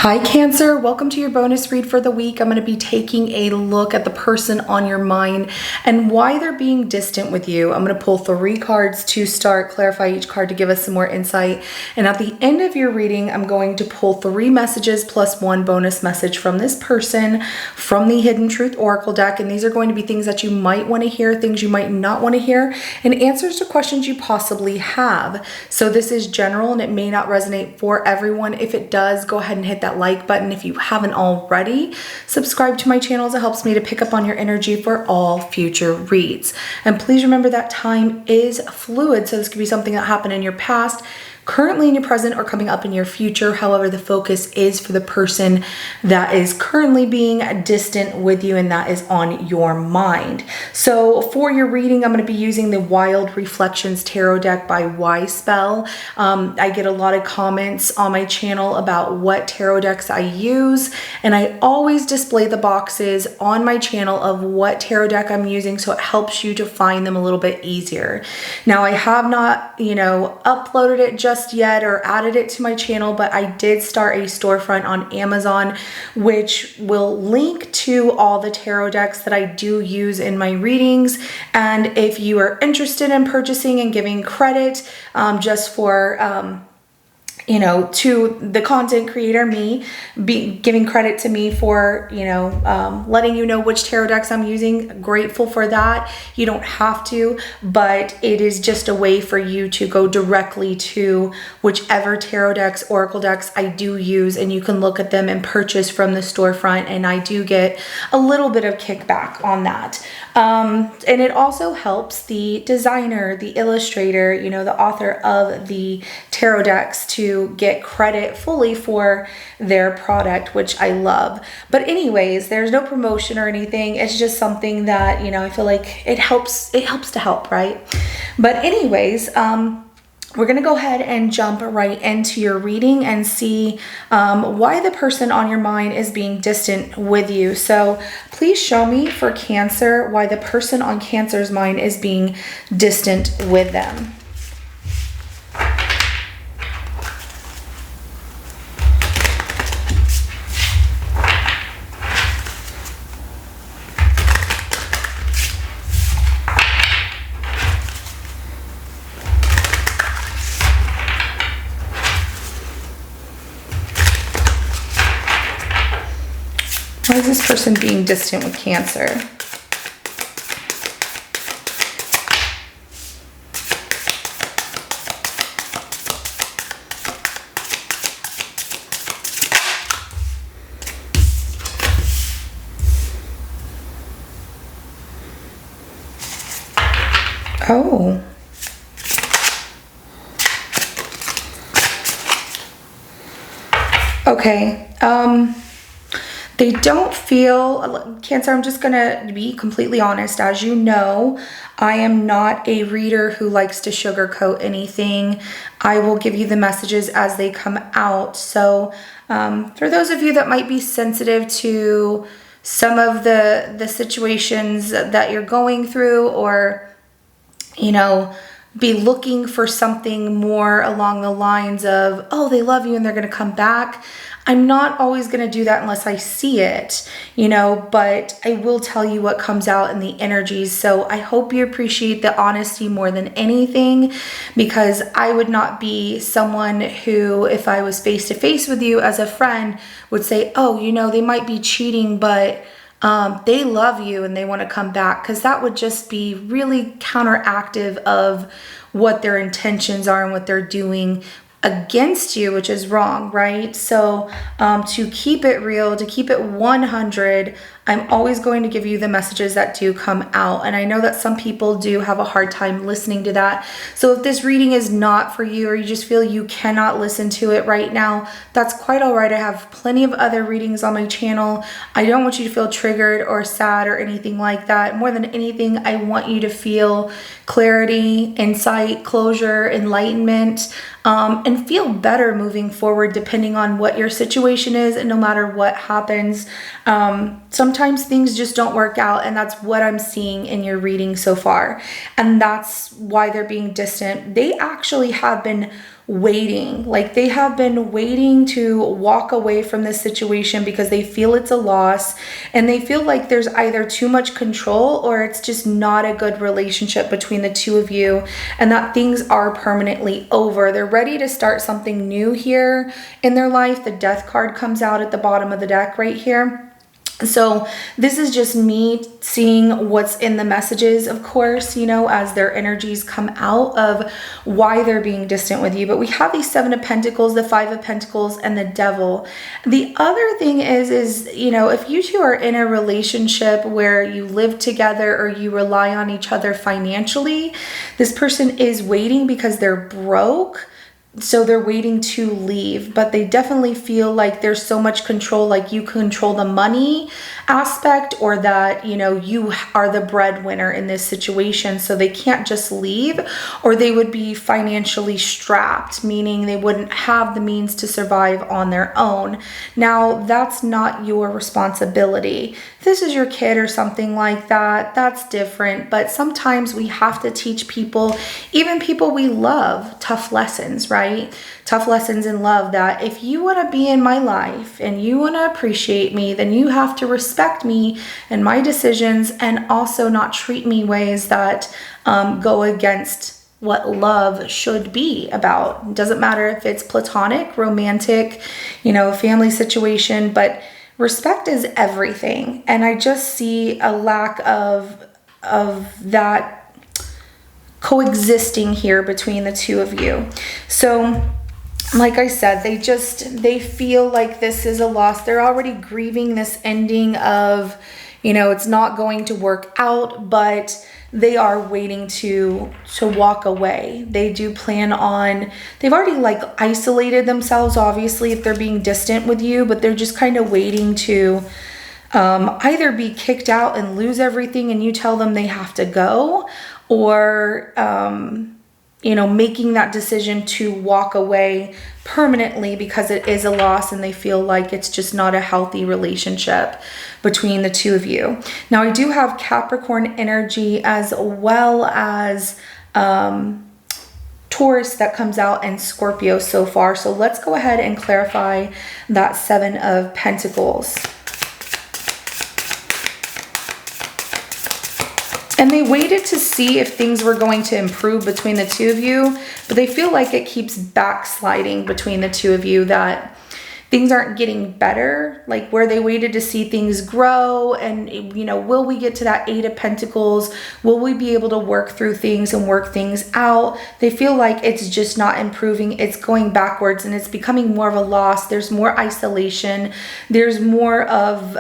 Hi Cancer, welcome to your bonus read for the week. I'm going to be taking a look at the person on your mind and why they're being distant with you. I'm going to pull 3 cards to start, clarify each card to give us some more insight. And at the end of your reading, I'm going to pull 3 messages plus 1 bonus message from this person from the Hidden Truth Oracle deck. And these are going to be things that you might want to hear, things you might not want to hear, and answers to questions you possibly have. So this is general and it may not resonate for everyone. If it does, go ahead and hit that like button. If you haven't already, subscribe to my channel as it helps me to pick up on your energy for all future reads. And please remember that time is fluid, so this could be something that happened in your past, currently in your present, or coming up in your future. However, the focus is for the person that is currently being distant with you and that is on your mind. So for your reading, I'm going to be using the Wild Reflections Tarot deck by Y Spell. I get a lot of comments on my channel about what tarot decks I use, and I always display the boxes on my channel of what tarot deck I'm using, so it helps you to find them a little bit easier. Now, I have not, uploaded it just yet or added it to my channel, but I did start a storefront on Amazon, which will link to all the tarot decks that I do use in my readings. And if you are interested in purchasing and giving credit just for to the content creator, me, giving credit to me for, letting you know which tarot decks I'm using. Grateful for that. You don't have to, but it is just a way for you to go directly to whichever tarot decks, oracle decks I do use, and you can look at them and purchase from the storefront, and I do get a little bit of kickback on that. And it also helps the designer, the illustrator, the author of the tarot decks to get credit fully for their product, which I love. But anyways, there's no promotion or anything. It's just something that, I feel like it helps to help, right? But anyways, we're going to go ahead and jump right into your reading and see why the person on your mind is being distant with you. So please show me for Cancer why the person on Cancer's mind is being distant with them. Why is this person being distant with Cancer? Oh. Okay. They don't feel, Cancer, I'm just going to be completely honest. As you know, I am not a reader who likes to sugarcoat anything. I will give you the messages as they come out. So for those of you that might be sensitive to some of the situations that you're going through, or, be looking for something more along the lines of, oh, they love you and they're going to come back. I'm not always going to do that unless I see it, but I will tell you what comes out in the energies. So I hope you appreciate the honesty more than anything, because I would not be someone who, if I was face to face with you as a friend, would say, oh, they might be cheating, but they love you and they want to come back, because that would just be really counteractive of what their intentions are and what they're doing against you, which is wrong, right? So to keep it real, to keep it 100, I'm always going to give you the messages that do come out. And I know that some people do have a hard time listening to that. So if this reading is not for you, or you just feel you cannot listen to it right now, that's quite all right. I have plenty of other readings on my channel. I don't want you to feel triggered or sad or anything like that. More than anything, I want you to feel clarity, insight, closure, enlightenment, and feel better moving forward depending on what your situation is, and no matter what happens. Sometimes sometimes things just don't work out, and that's what I'm seeing in your reading so far. And that's why they're being distant. They actually have been waiting. Like, they have been waiting to walk away from this situation because they feel it's a loss, and they feel like there's either too much control or it's just not a good relationship between the two of you, and that things are permanently over. They're ready to start something new here in their life. The Death card comes out at the bottom of the deck right here. So this is just me seeing what's in the messages, of course, you know, as their energies come out of why they're being distant with you. But we have these 7 of Pentacles, the 5 of Pentacles, and the Devil. The other thing is, you know, if you two are in a relationship where you live together or you rely on each other financially, this person is waiting because they're broke. So they're waiting to leave, but they definitely feel like there's so much control, like you control the money aspect, or that, you know, you are the breadwinner in this situation. So they can't just leave, or they would be financially strapped, meaning they wouldn't have the means to survive on their own. Now, that's not your responsibility. If this is your kid or something like that, that's different. But sometimes we have to teach people, even people we love, tough lessons, right? Tough lessons in love, that if you want to be in my life and you want to appreciate me, then you have to respect me and my decisions, and also not treat me ways that go against what love should be about. It doesn't matter if it's platonic, romantic, you know, family situation, but respect is everything. And I just see a lack of that coexisting here between the two of you. So like I said, they feel like this is a loss. They're already grieving this ending of, you know, it's not going to work out, but they are waiting to walk away. They do plan on, they've already like isolated themselves, obviously, if they're being distant with you, but they're just kind of waiting to either be kicked out and lose everything and you tell them they have to go, or you know, making that decision to walk away permanently because it is a loss and they feel like it's just not a healthy relationship between the two of you. Now, I do have Capricorn energy as well as Taurus that comes out, and Scorpio so far. So let's go ahead and clarify that 7 of Pentacles. And they waited to see if things were going to improve between the two of you, but they feel like it keeps backsliding between the two of you, that things aren't getting better, like where they waited to see things grow. And, you know, will we get to that 8 of Pentacles? Will we be able to work through things and work things out? They feel like it's just not improving. It's going backwards and it's becoming more of a loss. There's more isolation. There's more of,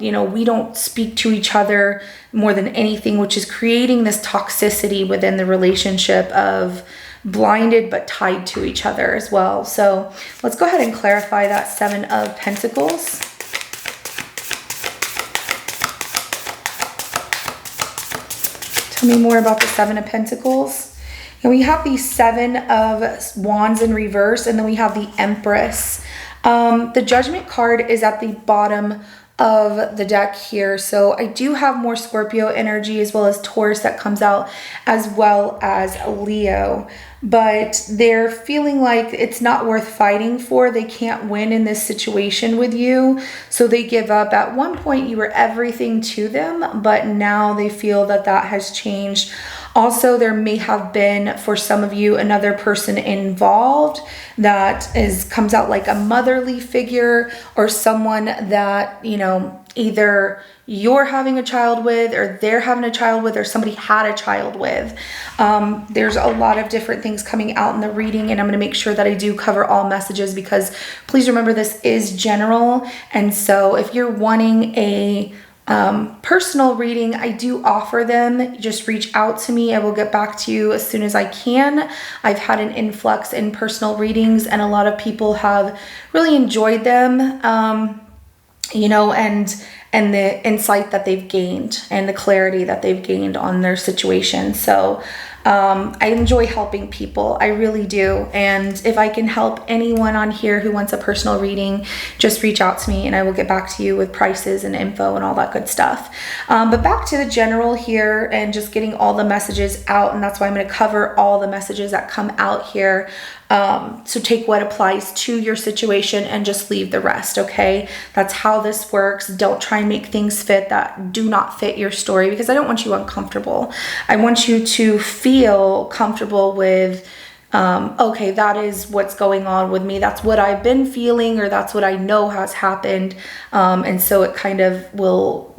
you know, we don't speak to each other more than anything, which is creating this toxicity within the relationship of blinded but tied to each other as well. So let's go ahead and clarify that 7 of Pentacles. Tell me more about the 7 of Pentacles. And we have the 7 of Wands in reverse, and then we have the Empress. The Judgment card is at the bottom of the deck here. So I do have more Scorpio energy as well as Taurus that comes out, as well as Leo. But they're feeling like it's not worth fighting for. They can't win in this situation with you. So they give up. At one point you were everything to them, but now they feel that that has changed. Also, there may have been, for some of you, another person involved that comes out like a motherly figure, or someone that, you know, either you're having a child with, or they're having a child with, or somebody had a child with. There's a lot of different things coming out in the reading, and I'm going to make sure that I do cover all messages, because please remember this is general. And so if you're wanting a personal reading, I do offer them. Just reach out to me. I will get back to you as soon as I can. I've had an influx in personal readings, and a lot of people have really enjoyed them, you know, and the insight that they've gained and the clarity that they've gained on their situation. So I enjoy helping people. I really do. And if I can help anyone on here who wants a personal reading, just reach out to me and I will get back to you with prices and info and all that good stuff. But back to the general here and just getting all the messages out. And that's why I'm going to cover all the messages that come out here. So take what applies to your situation and just leave the rest, okay? That's how this works. Don't try and make things fit that do not fit your story, because I don't want you uncomfortable. I want you to feel comfortable with, okay, that is what's going on with me. That's what I've been feeling, or that's what I know has happened. And so it kind of will,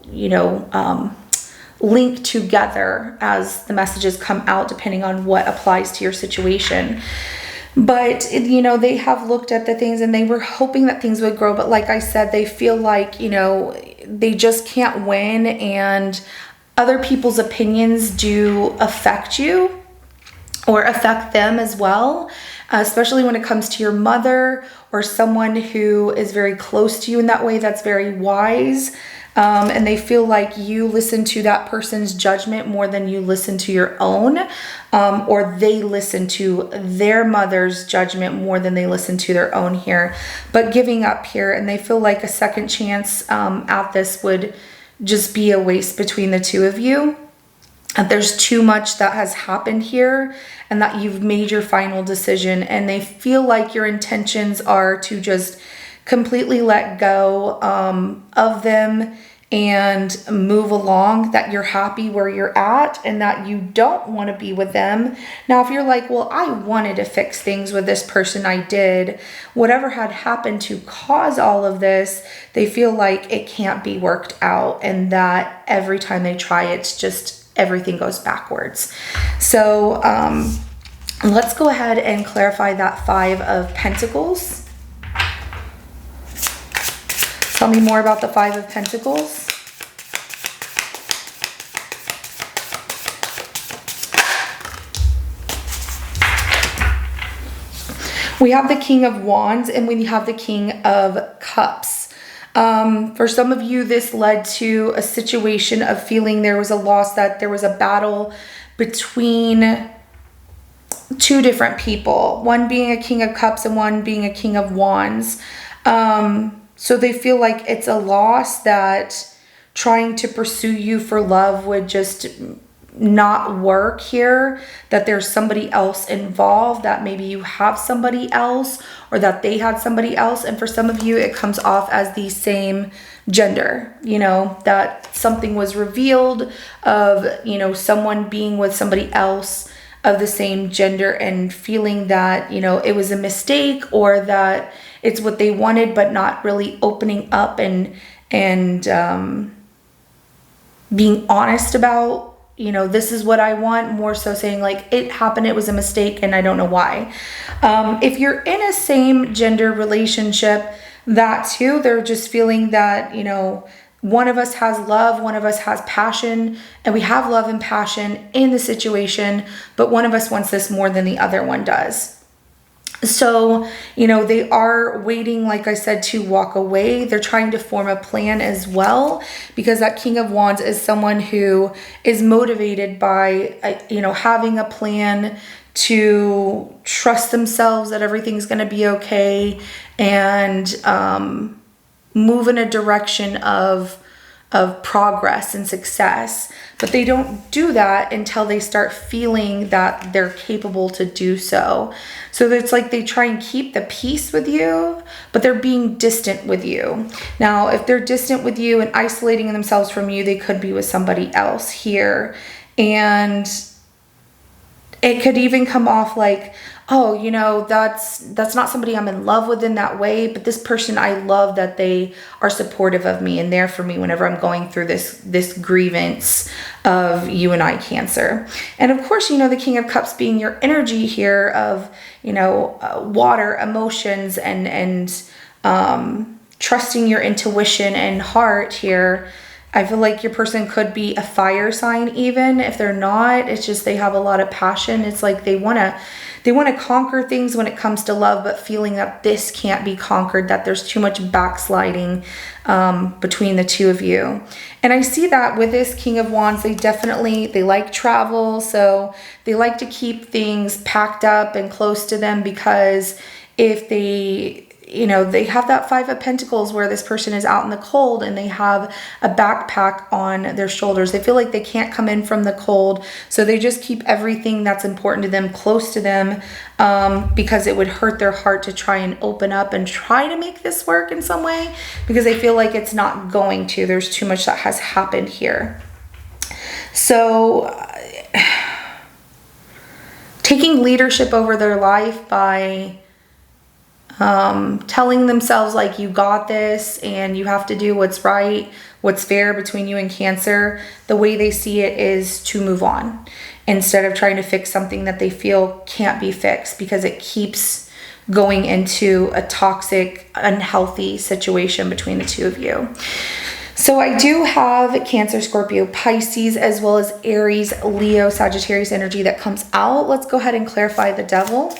link together as the messages come out, depending on what applies to your situation. But, they have looked at the things and they were hoping that things would grow. But like I said, they feel like, they just can't win, and other people's opinions do affect you or affect them as well, especially when it comes to your mother or someone who is very close to you in that way, that's very wise. And they feel like you listen to that person's judgment more than you listen to your own, or they listen to their mother's judgment more than they listen to their own here. But giving up here, and they feel like a second chance at this would just be a waste between the two of you. There's too much that has happened here, and that you've made your final decision, and they feel like your intentions are to just completely let go of them and move along, that you're happy where you're at and that you don't want to be with them. Now, if you're like, well, I wanted to fix things with this person, I did. Whatever had happened to cause all of this, they feel like it can't be worked out, and that every time they try, it's just everything goes backwards. So let's go ahead and clarify that Five of Pentacles. Tell me more about the Five of Pentacles. We have the King of Wands and we have the King of Cups. For some of you, this led to a situation of feeling there was a loss, that there was a battle between two different people, one being a King of Cups and one being a King of Wands. So they feel like it's a loss, that trying to pursue you for love would just not work here, that there's somebody else involved, that maybe you have somebody else or that they had somebody else. And for some of you, it comes off as the same gender, that something was revealed of, someone being with somebody else of the same gender and feeling that, it was a mistake, or that it's what they wanted, but not really opening up and being honest about, this is what I want, more so saying like, it happened, it was a mistake, and I don't know why. If you're in a same gender relationship, that too, they're just feeling that, one of us has love, one of us has passion, and we have love and passion in the situation, but one of us wants this more than the other one does. So, they are waiting, like I said, to walk away. They're trying to form a plan as well, because that King of Wands is someone who is motivated by, having a plan, to trust themselves that everything's going to be okay, and move in a direction of progress and success. But they don't do that until they start feeling that they're capable to do so. So it's like they try and keep the peace with you, but they're being distant with you. Now, if they're distant with you and isolating themselves from you, they could be with somebody else here. And it could even come off like, oh, that's not somebody I'm in love with in that way, but this person, I love that they are supportive of me and there for me whenever I'm going through this grievance of you and I, Cancer. And of course, the King of Cups being your energy here of, water, emotions, and trusting your intuition and heart here. I feel like your person could be a fire sign, even if they're not. It's just they have a lot of passion. It's like they want they want to conquer things when it comes to love, but feeling that this can't be conquered, that there's too much backsliding between the two of you. And I see that with this King of Wands, they like travel, so they like to keep things packed up and close to them, because if they have that Five of Pentacles where this person is out in the cold and they have a backpack on their shoulders. They feel like they can't come in from the cold, so they just keep everything that's important to them close to them, because it would hurt their heart to try and open up and try to make this work in some way, because they feel like it's not going to. There's too much that has happened here. So taking leadership over their life by telling themselves like, you got this and you have to do what's right, what's fair between you and Cancer. The way they see it is to move on instead of trying to fix something that they feel can't be fixed, because it keeps going into a toxic, unhealthy situation between the two of you. So I do have Cancer, Scorpio, Pisces, as well as Aries, Leo, Sagittarius energy that comes out. Let's go ahead and clarify the Devil.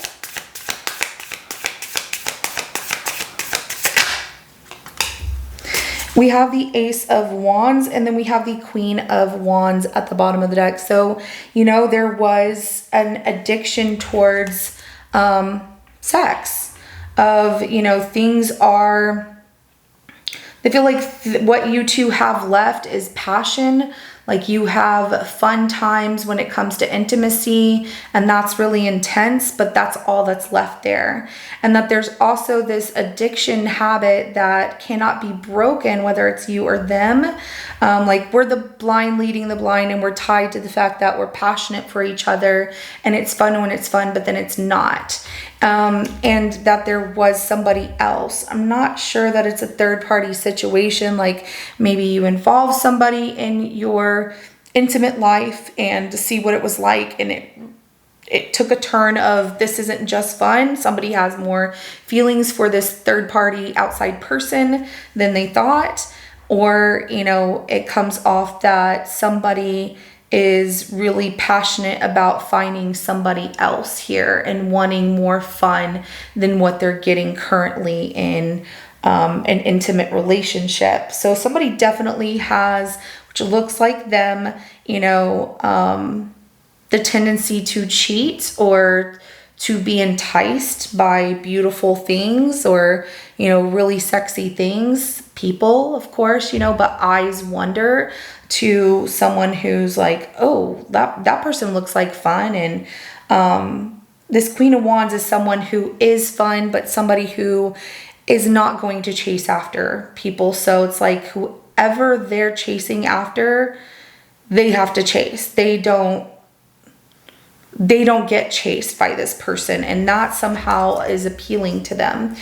We have the Ace of Wands, and then we have the Queen of Wands at the bottom of the deck. So, there was an addiction towards sex. Things are, they feel like what you two have left is passion. Like, you have fun times when it comes to intimacy, and that's really intense, but that's all that's left there. And that there's also this addiction habit that cannot be broken, whether it's you or them. Like, we're the blind leading the blind, and we're tied to the fact that we're passionate for each other, and it's fun when it's fun, but then it's not. And that there was somebody else. I'm not sure that it's a third party situation. Like, maybe you involve somebody in your intimate life and to see what it was like, and it took a turn of, this isn't just fun. Somebody has more feelings for this third party outside person than they thought. Or, it comes off that somebody is really passionate about finding somebody else here and wanting more fun than what they're getting currently in an intimate relationship. So somebody definitely has, which looks like them, the tendency to cheat or to be enticed by beautiful things or, really sexy things. People, of course, but eyes wander to someone who's like, oh, that person looks like fun. And this Queen of Wands is someone who is fun, but somebody who is not going to chase after people. So it's like, whoever they're chasing after, they have to chase. They don't get chased by this person, and that somehow is appealing to them.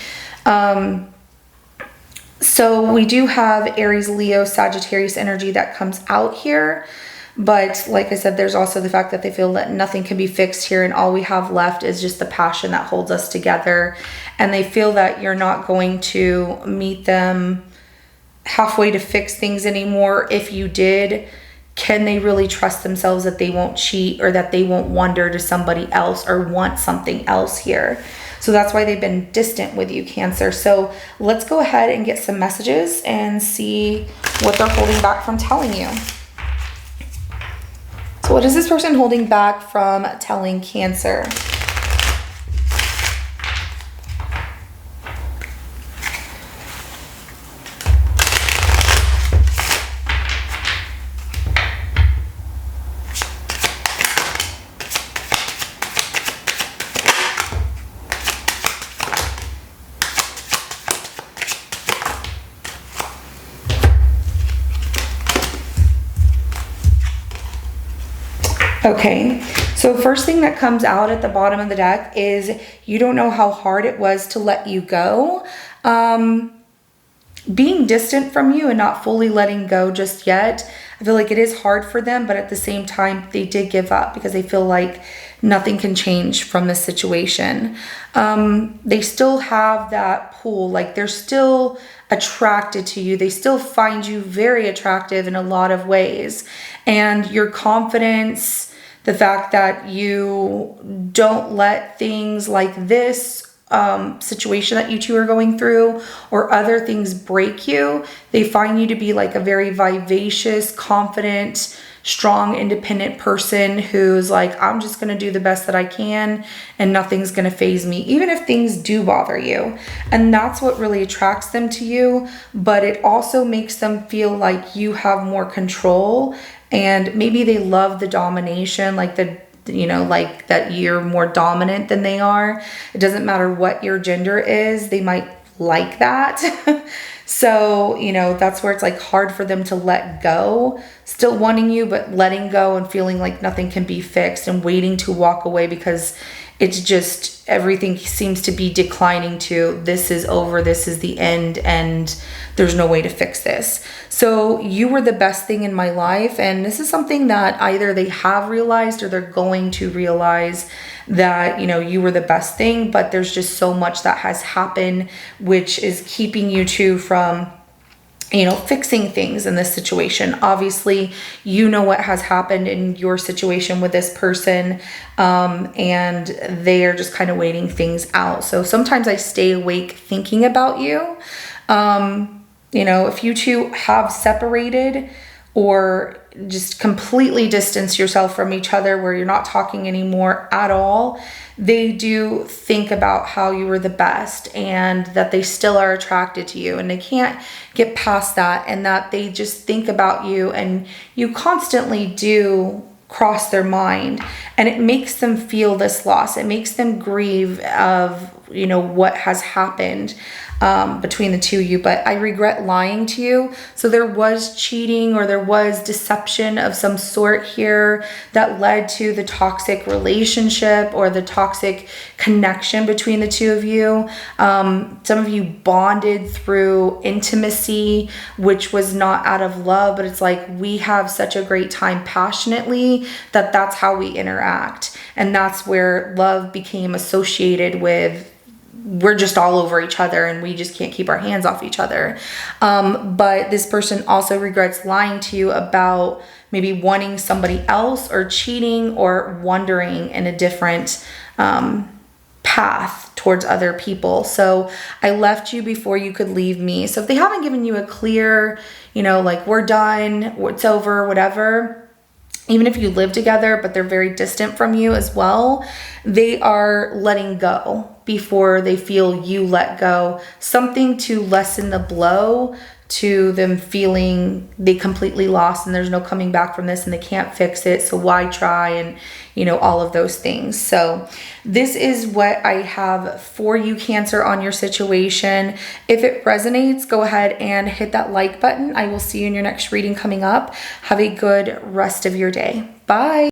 So we do have Aries, Leo, Sagittarius energy that comes out here. But like I said, there's also the fact that they feel that nothing can be fixed here, and all we have left is just the passion that holds us together. And they feel that you're not going to meet them halfway to fix things anymore. If you did, can they really trust themselves that they won't cheat or that they won't wander to somebody else or want something else here? So that's why they've been distant with you, Cancer. So let's go ahead and get some messages and see what they're holding back from telling you. So what is this person holding back from telling Cancer? Okay, so first thing that comes out at the bottom of the deck is you don't know how hard it was to let you go. Being distant from you and not fully letting go just yet. I feel like it is hard for them, but at the same time, they did give up because they feel like nothing can change from this situation. They still have that pull, like they're still attracted to you. They still find you very attractive in a lot of ways. And your confidence, the fact that you don't let things like this situation that you two are going through or other things break you. They find you to be like a very vivacious, confident, strong, independent person who's like, I'm just going to do the best that I can and nothing's going to faze me, even if things do bother you. And that's what really attracts them to you. But it also makes them feel like you have more control, and maybe they love the domination, like like that you're more dominant than they are. It doesn't matter what your gender is, they might like that. So, that's where it's like hard for them to let go, still wanting you, but letting go and feeling like nothing can be fixed and waiting to walk away because it's just everything seems to be declining to this is over, this is the end, and there's no way to fix this. So you were the best thing in my life, and this is something that either they have realized or they're going to realize that, you were the best thing, but there's just so much that has happened, which is keeping you two from fixing things in this situation. Obviously, what has happened in your situation with this person, and they are just kind of waiting things out. So sometimes I stay awake thinking about you. If you two have separated or just completely distance yourself from each other where you're not talking anymore at all, they do think about how you were the best and that they still are attracted to you, and they can't get past that, and that they just think about you and you constantly do cross their mind, and it makes them feel this loss. It makes them grieve of what has happened between the two of you. But I regret lying to you. So there was cheating or there was deception of some sort here that led to the toxic relationship or the toxic connection between the two of you. Some of you bonded through intimacy, which was not out of love, but it's like we have such a great time passionately that that's how we interact. And that's where love became associated with we're just all over each other and we just can't keep our hands off each other. But this person also regrets lying to you about maybe wanting somebody else or cheating or wandering in a different path towards other people. So I left you before you could leave me. So if they haven't given you a clear, like we're done, it's over, whatever, even if you live together, but they're very distant from you as well, they are letting go before they feel you let go. Something to lessen the blow to them feeling they completely lost and there's no coming back from this and they can't fix it. So why try? And, all of those things. So this is what I have for you, Cancer, on your situation. If it resonates, go ahead and hit that like button. I will see you in your next reading coming up. Have a good rest of your day. Bye.